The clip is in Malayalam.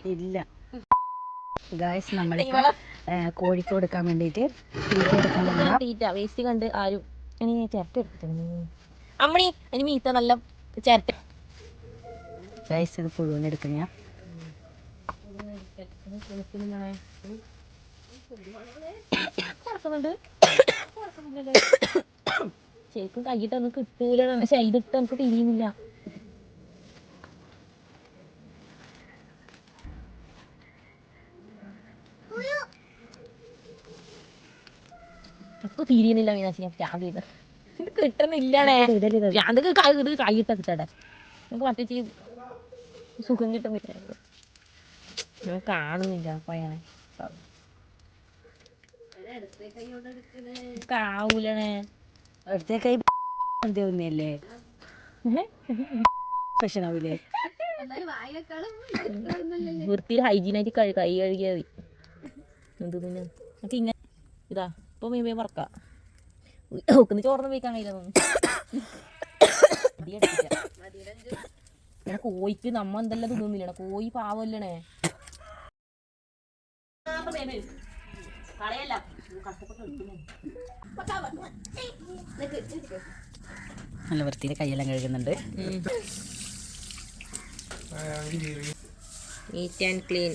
ഇല്ല ഗായ്സ് നമ്മളിപ്പോ കോഴിക്ക് കൊടുക്കാൻ വേണ്ടിട്ട് തീറ്റ വേസ്റ്റ് കണ്ട് ആരും ഇനി ചിരട്ട എടുത്തിട്ടുണ്ട് അമ്മണി ഇനി മീത്ത നല്ല ചിരട്ട ഗായ്സ് ഇത് പുഴുവിനെ എടുക്കുന്ന ശരിക്കും കൈയിട്ടൊന്നും കിട്ടൂല പക്ഷെ ഇതിട്ട് നമുക്ക് തിരിയുന്നില്ല തിരിയുന്നില്ല മീനാശി ഞാൻ പ്രാന്ത് ചെയ്ത ഇത് കിട്ടുന്നില്ലാണേ പ്രാന്തൊക്കെ ഇത് കൈയിട്ട കിട്ടട്ടെ നമുക്ക് മറ്റേ സുഖം കിട്ടാൻ പറ്റില്ല ഞാൻ കാണുന്നില്ല പയ്യനെ ആവൂലണേ അടുത്ത കൈ ഒന്നല്ലേ പ്രശ്നാവൂലേ വൃത്തിയിൽ ഹൈജീനായിട്ട് കൈ കഴുകിയാൽ എന്ത് പിന്നെ നമുക്ക് ഇങ്ങനെ ഇതാ ഇപ്പൊ മീൻ മറക്കാം നോക്കുന്ന ചോർന്ന് വയ്ക്കാൻ കഴിയില്ല കോഴിക്ക് നമ്മ എന്തെല്ലാം തിന്നൊന്നുമില്ലണ കോഴി പാവല്ലണേ നല്ല വൃത്തിയിൽ കൈയെല്ലാം കഴുകുന്നുണ്ട് നീറ്റ് ആൻഡ് ക്ലീൻ